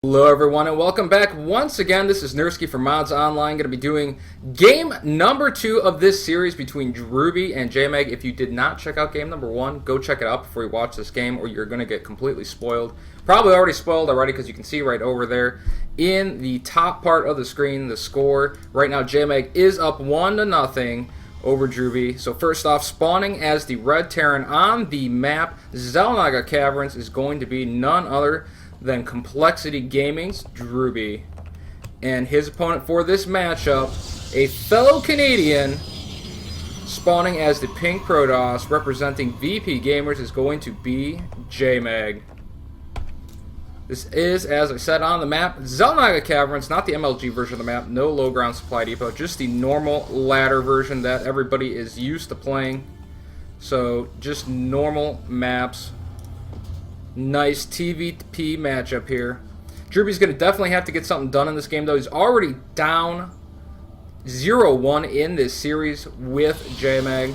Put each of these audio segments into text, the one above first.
Hello everyone and welcome back once again. This is Nursky from Mods Online. Going to be doing game number 2 of this series between Drewbie and Jemag. If you did not check out game number 1, go check it out before you watch this game or you're going to get completely spoiled. Probably already spoiled already because you can see right over there in the top part of the screen the score. Right now Jemag is up 1-0 over Drewbie. So first off, spawning as the Red Terran on the map Xel'Naga Caverns is going to be none other than Complexity Gaming's Drewbie. And his opponent for this matchup, a fellow Canadian, spawning as the Pink Protoss, representing VP Gamers, is going to be Jemag. This is, as I said, on the map Xel'Naga Caverns, not the MLG version of the map, no low ground supply depot, just the normal ladder version that everybody is used to playing. So, just normal maps. Nice TVP matchup here. Drewbie's going to definitely have to get something done in this game, though. He's already down 0-1 in this series with Jemag.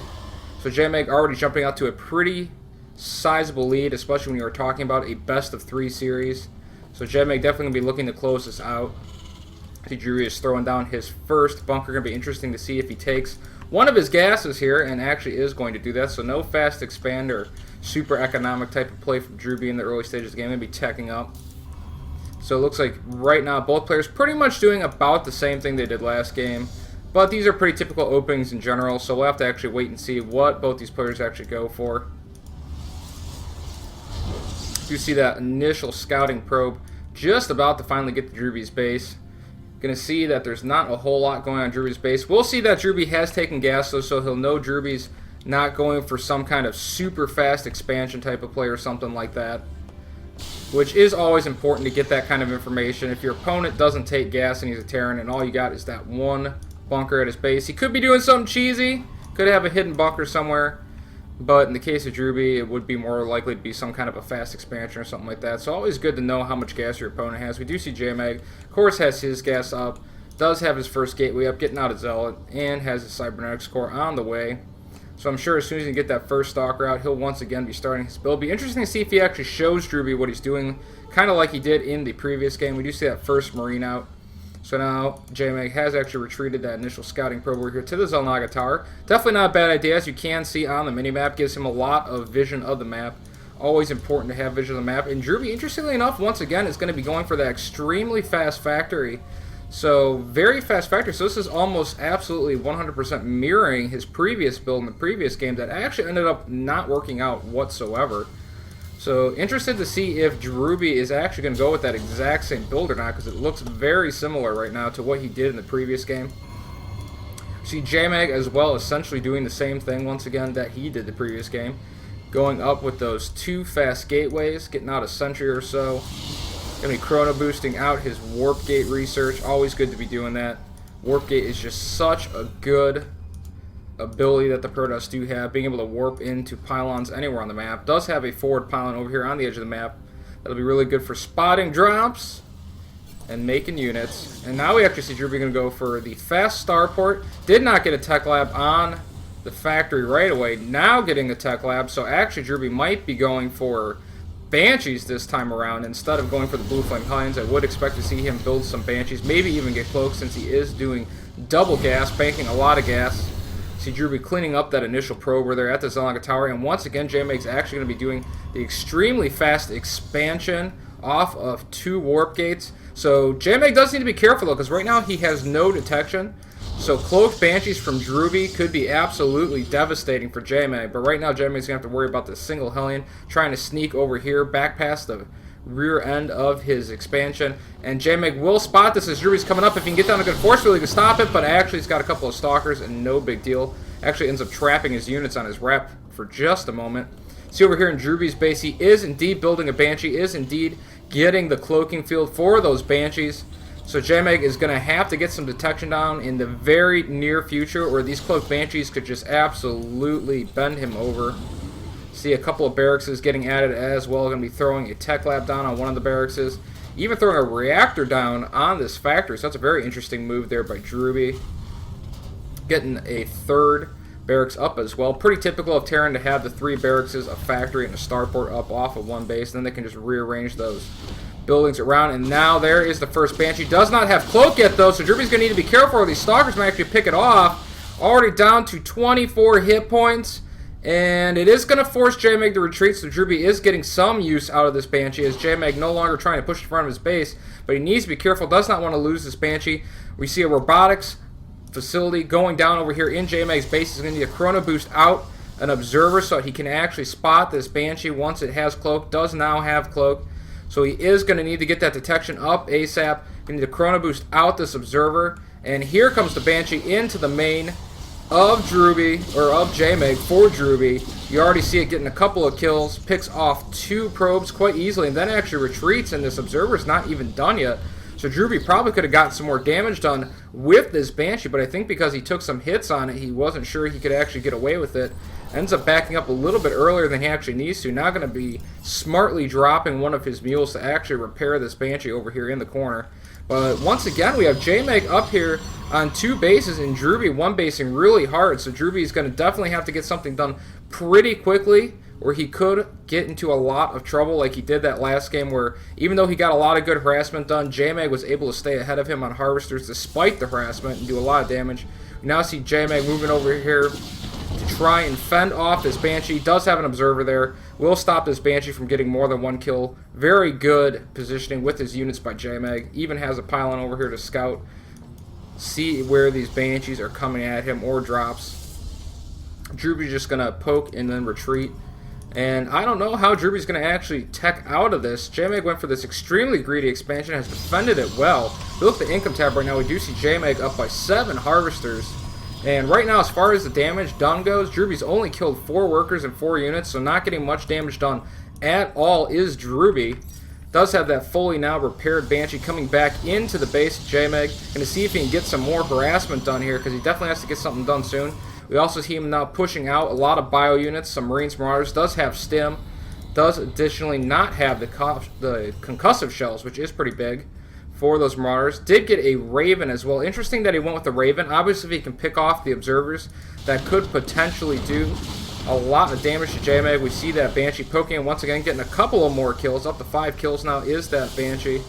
So Jemag already jumping out to a pretty sizable lead, especially when you're talking about a best-of-3 series. So Jemag definitely going to be looking to close this out. Drewbie is throwing down his first bunker. Going to be interesting to see if he takes one of his gases here, and actually is going to do that. So no fast expand or super economic type of play from Drewbie in the early stages of the game. Going to be teching up. So it looks like right now both players pretty much doing about the same thing they did last game. But these are pretty typical openings in general, so we'll have to actually wait and see what both these players actually go for. You see that initial scouting probe just about to finally get to Drewbie's base. Going to see that there's not a whole lot going on Drewbie's base. We'll see that Drewbie has taken gas, though, so he'll know Drewbie's not going for some kind of super fast expansion type of play or something like that, which is always important to get that kind of information. If your opponent doesn't take gas and he's a Terran and all you got is that one bunker at his base, he could be doing something cheesy, could have a hidden bunker somewhere, but in the case of Drewbie, it would be more likely to be some kind of a fast expansion or something like that. So always good to know how much gas your opponent has. We do see Jemag, of course, has his gas up, does have his first gateway up, getting out of Zealot, and has his Cybernetics core on the way. So I'm sure as soon as he can get that first stalker out, he'll once again be starting his build. It'll be interesting to see if he actually shows Drewbie what he's doing, kind of like he did in the previous game. We do see that first Marine out. So now Jemag has actually retreated that initial scouting probe over here to the Xel'Naga Tower. Definitely not a bad idea, as you can see on the minimap. Gives him a lot of vision of the map. Always important to have vision of the map. And Drewbie, interestingly enough, once again, is going to be going for that extremely fast factory. So, very fast factory. So this is almost absolutely 100% mirroring his previous build in the previous game that actually ended up not working out whatsoever. So, interested to see if Drewbie is actually going to go with that exact same build or not, because it looks very similar right now to what he did in the previous game. See Jemag as well essentially doing the same thing once again that he did the previous game. Going up with those 2 fast gateways, getting out a sentry or so. Going to be chrono boosting out his warp gate research. Always good to be doing that. Warp gate is just such a good ability that the Protoss do have, being able to warp into pylons anywhere on the map. Does have a forward pylon over here on the edge of the map. That'll be really good for spotting drops and making units. And now we actually see Drewbie going to go for the fast starport. Did not get a tech lab on the factory right away. Now getting a tech lab, so actually Drewbie might be going for Banshees this time around instead of going for the Blue Flame Hellions. I would expect to see him build some Banshees, maybe even get cloaks, since he is doing double gas, banking a lot of gas. See Drewbie cleaning up that initial probe over there at the Xel'Naga Tower, and once again Jemag's actually going to be doing the extremely fast expansion off of 2 warp gates. So Jemag does need to be careful though, because right now he has no detection. So cloaked Banshees from Drewbie could be absolutely devastating for Jemag, but right now Jemag's going to have to worry about the single Hellion trying to sneak over here back past the rear end of his expansion, and Jemag will spot this as Drewbie's coming up. If he can get down a good force field, he can stop it, but actually he's got a couple of stalkers and no big deal. Actually ends up trapping his units on his rep for just a moment. See over here in Drewbie's base, he is indeed building a Banshee, is indeed getting the cloaking field for those Banshees. So Jemag is going to have to get some detection down in the very near future, or these cloaked Banshees could just absolutely bend him over. See a couple of barracks getting added as well. Going to be throwing a tech lab down on one of the barracks. Even throwing a reactor down on this factory. So that's a very interesting move there by Drewbie. Getting a third barracks up as well. Pretty typical of Terran to have the 3 barracks, a factory, and a starport up off of one base. Then they can just rearrange those buildings around. And now there is the first Banshee. Does not have Cloak yet, though, so Drewbie's going to need to be careful, or these Stalkers might actually pick it off. Already down to 24 hit points. And it is going to force Jemag to retreat, so Drewbie is getting some use out of this Banshee, as Jemag no longer trying to push in front of his base, but he needs to be careful, does not want to lose this Banshee. We see a robotics facility going down over here in Jemag's base. He's going to need a Chrono Boost out, an Observer, so he can actually spot this Banshee once it has Cloak. Does now have Cloak, so he is going to need to get that detection up ASAP. Going to need a Chrono Boost out this Observer, and here comes the Banshee into the main of Drewbie, or of Jemag for Drewbie. You already see it getting a couple of kills, picks off 2 probes quite easily, and then actually retreats, and this Observer's not even done yet. So Drewbie probably could have gotten some more damage done with this Banshee, but I think because he took some hits on it, he wasn't sure he could actually get away with it. Ends up backing up a little bit earlier than he actually needs to. Now going to be smartly dropping one of his mules to actually repair this Banshee over here in the corner. But once again, we have Jemag up here on 2 bases and Drewbie 1 basing really hard. So Drewbie is going to definitely have to get something done pretty quickly, or he could get into a lot of trouble like he did that last game, where even though he got a lot of good harassment done, Jemag was able to stay ahead of him on harvesters despite the harassment and do a lot of damage. We now see Jemag moving over here to try and fend off this Banshee. Does have an Observer there. Will stop this Banshee from getting more than 1 kill. Very good positioning with his units by Jemag. Even has a pylon over here to scout, see where these Banshees are coming at him, or drops. Drewbie's just going to poke and then retreat. And I don't know how Drewbie's going to actually tech out of this. Jemag went for this extremely greedy expansion, has defended it well. If you look at the income tab right now, we do see Jemag up by 7 harvesters. And right now, as far as the damage done goes, Drewbie's only killed 4 workers and 4 units, so not getting much damage done at all is Drewbie. Does have that fully now repaired Banshee coming back into the base of Jemag. Going to see if he can get some more harassment done here, because he definitely has to get something done soon. We also see him now pushing out a lot of bio units, some Marines, Marauders. Does have Stim. Does additionally not have the concussive shells, which is pretty big for those Marauders. Did get a Raven as well. Interesting that he went with the Raven. Obviously, if he can pick off the Observers, that could potentially do a lot of damage to Jemag. We see that Banshee poking and once again getting a couple of more kills. Up to 5 kills now is that Banshee.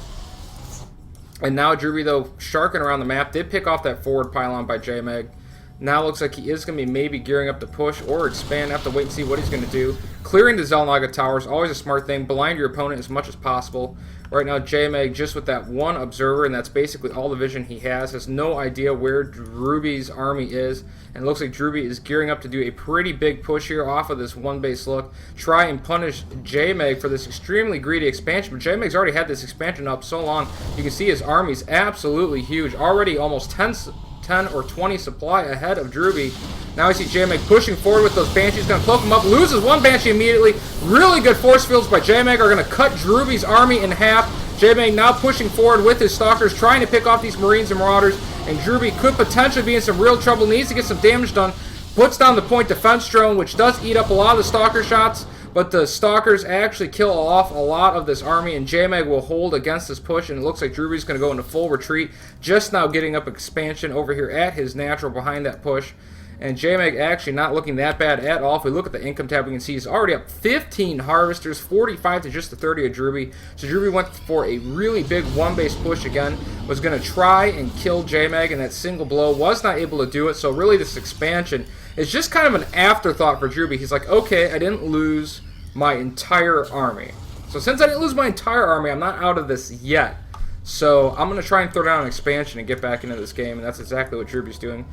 And now Drewbie, though, sharking around the map, did pick off that forward pylon by Jemag. Now looks like he is going to be maybe gearing up to push or expand. Have to wait and see what he's going to do. Clearing the Xel'Naga towers, always a smart thing. Blind your opponent as much as possible. Right now, Jemag, just with that 1 Observer, and that's basically all the vision he has no idea where Drewbie's army is. And it looks like Drewbie is gearing up to do a pretty big push here off of this 1 base look. Try and punish Jemag for this extremely greedy expansion. But Jemag's already had this expansion up so long. You can see his army's absolutely huge. Already almost 10 or 20 supply ahead of Drewbie. Now we see Jemag pushing forward with those Banshees. Going to cloak him up. Loses 1 Banshee immediately. Really good force fields by Jemag are going to cut Drewbie's army in half. Jemag now pushing forward with his Stalkers, trying to pick off these Marines and Marauders. And Drewbie could potentially be in some real trouble. Needs to get some damage done. Puts down the point defense drone, which does eat up a lot of the Stalker shots. But the Stalkers actually kill off a lot of this army, and Jemag will hold against this push, and it looks like Drewbie's going to go into full retreat. Just now getting up expansion over here at his natural behind that push. And Jemag actually not looking that bad at all. If we look at the income tab, we can see he's already up 15 harvesters, 45 to just the 30 of Drewbie. So Drewbie went for a really big 1 base push again. Was going to try and kill Jemag in that single blow. Was not able to do it. So really this expansion is just kind of an afterthought for Drewbie. He's like, okay, I didn't lose my entire army. So since I didn't lose my entire army, I'm not out of this yet. So I'm going to try and throw down an expansion and get back into this game. And that's exactly what Drewbie's doing.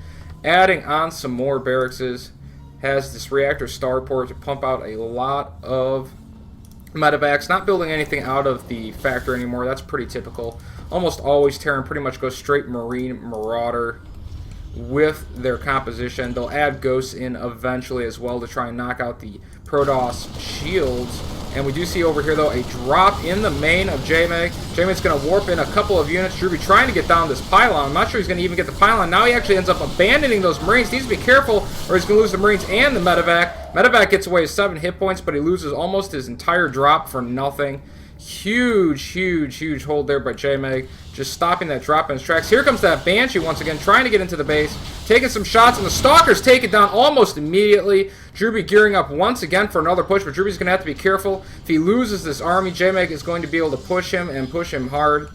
Adding on some more barracks, has this reactor starport to pump out a lot of medevacs. Not building anything out of the factory anymore. That's pretty typical. Almost always Terran pretty much goes straight Marine Marauder with their composition. They'll add ghosts in eventually as well to try and knock out the Protoss shields. And we do see over here, though, a drop in the main of Jemag. Jemag's going to warp in a couple of units. Drewbie trying to get down this pylon. I'm not sure he's going to even get the pylon. Now he actually ends up abandoning those Marines. Needs to be careful or he's going to lose the Marines and the medevac. Medevac gets away with 7 hit points, but he loses almost his entire drop for nothing. Huge hold there by Jemag, just stopping that drop in his tracks. Here comes that Banshee once again, trying to get into the base, taking some shots, and the Stalkers take it down almost immediately. Drewbie gearing up once again for another push, but Drewbie's going to have to be careful. If he loses this army, Jemag is going to be able to push him and push him hard.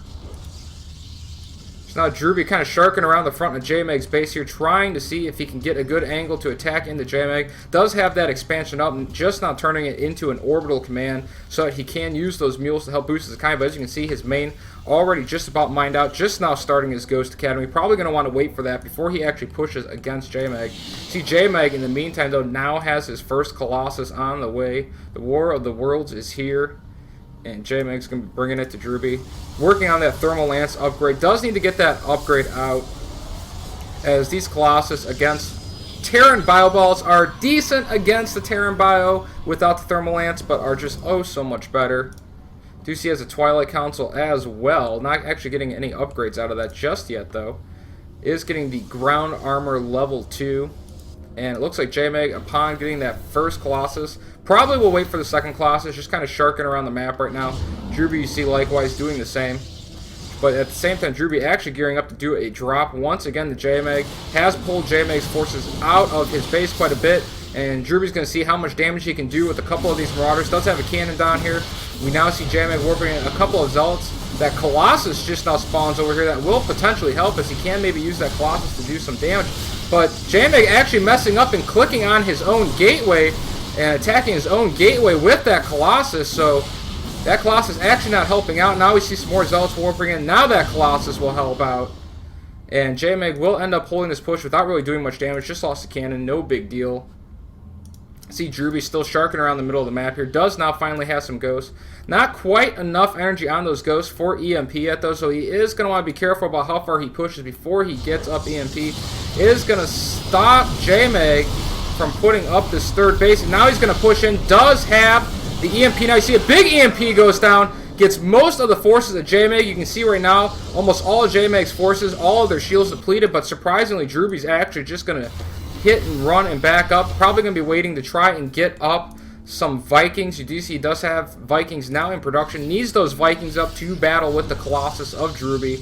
So now Drewbie kind of sharking around the front of Jemag's base here, trying to see if he can get a good angle to attack into Jemag. Does have that expansion up, and just now turning it into an orbital command so that he can use those mules to help boost his economy. But as you can see, his main already just about mined out, just now starting his Ghost Academy. Probably going to want to wait for that before he actually pushes against Jemag. See, Jemag, in the meantime, though, now has his first Colossus on the way. The War of the Worlds is here. And Jemag's going to be bringing it to Drewbie. Working on that Thermal Lance upgrade. Does need to get that upgrade out, as these Colossus against Terran Bio Balls are decent against the Terran Bio without the Thermal Lance, but are just oh so much better. Do see has a Twilight Council as well. Not actually getting any upgrades out of that just yet, though. Is getting the Ground Armor level 2. And it looks like Jemag, upon getting that first Colossus, probably will wait for the second Colossus, just kind of sharking around the map right now. Drewbie, you see, likewise doing the same. But at the same time, Drewbie actually gearing up to do a drop once again to Jemag. Has pulled Jemag's forces out of his base quite a bit. And Drewbie's going to see how much damage he can do with a couple of these Marauders. Does have a cannon down here. We now see Jemag warping in a couple of Zealots. That Colossus just now spawns over here. That will potentially help, as he can maybe use that Colossus to do some damage. But Jemag actually messing up and clicking on his own gateway and attacking his own gateway with that Colossus. So that Colossus actually not helping out. Now we see some more Zealots warping in. Now that Colossus will help out. And Jemag will end up holding this push without really doing much damage. Just lost the cannon. No big deal. See Drewbie still sharking around the middle of the map here. Does now finally have some ghosts. Not quite enough energy on those ghosts for EMP yet, though, so he is going to want to be careful about how far he pushes before he gets up EMP. Is going to stop Jemag from putting up this third base. And now he's going to push in. Does have the EMP. Now you see a big EMP goes down. Gets most of the forces of Jemag. You can see right now almost all of Jemag's forces, all of their shields depleted. But surprisingly, Drewbie's actually just going to hit and run and back up. Probably going to be waiting to try and get up some Vikings. You do see he does have Vikings now in production. Needs those Vikings up to battle with the Colossus of Drewbie.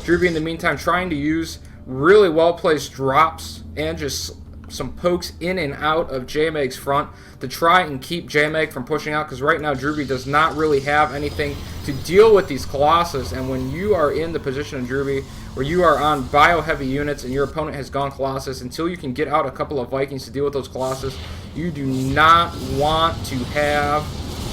Drewbie, in the meantime, trying to use really well-placed drops and just some pokes in and out of Jemag's front to try and keep Jemag from pushing out, because right now Drewbie does not really have anything to deal with these Colossus. And when you are in the position of Drewbie where you are on bio-heavy units and your opponent has gone Colossus, until you can get out a couple of Vikings to deal with those Colossus, you do not want to have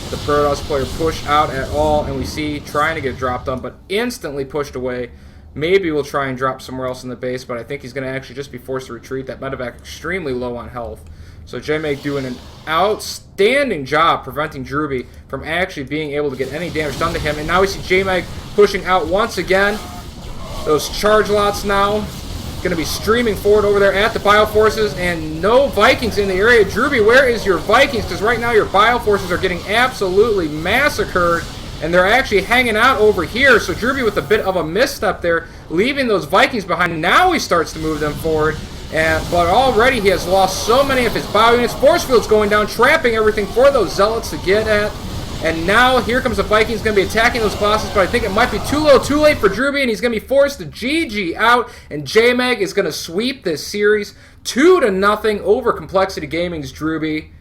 the Protoss player push out at all. And we see trying to get a drop done, but instantly pushed away. Maybe we'll try and drop somewhere else in the base, but I think he's going to actually just be forced to retreat. That medevac extremely low on health. So Jemag doing an outstanding job preventing Drewbie from actually being able to get any damage done to him. And now we see Jemag pushing out once again. Those charge lots now going to be streaming forward over there at the Bioforces, and no Vikings in the area. Drewbie, where is your Vikings? Because right now your Bioforces are getting absolutely massacred. And they're actually hanging out over here. So Drewbie with a bit of a misstep there, leaving those Vikings behind. Now he starts to move them forward. But already he has lost so many of his bio units. Force field's going down, trapping everything for those Zealots to get at. And now here comes the Vikings, going to be attacking those Colossus. But I think it might be too little too late for Drewbie, and he's going to be forced to GG out. And Jemag is going to sweep this series 2-0 over Complexity Gaming's Drewbie.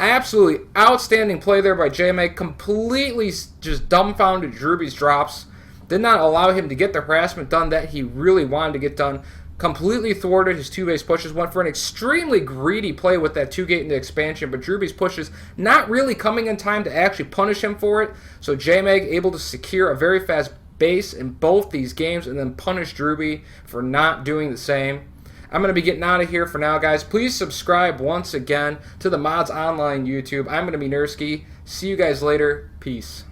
Absolutely outstanding play there by Jemag. Completely just dumbfounded Drewbie's drops. Did not allow him to get the harassment done that he really wanted to get done. Completely thwarted his 2-base pushes. Went for an extremely greedy play with that 2-gate into expansion. But Drewbie's pushes not really coming in time to actually punish him for it. So Jemag able to secure a very fast base in both these games and then punish Drewbie for not doing the same. I'm going to be getting out of here for now, guys. Please subscribe once again to the Mods Online YouTube. I'm going to be Nursky. See you guys later. Peace.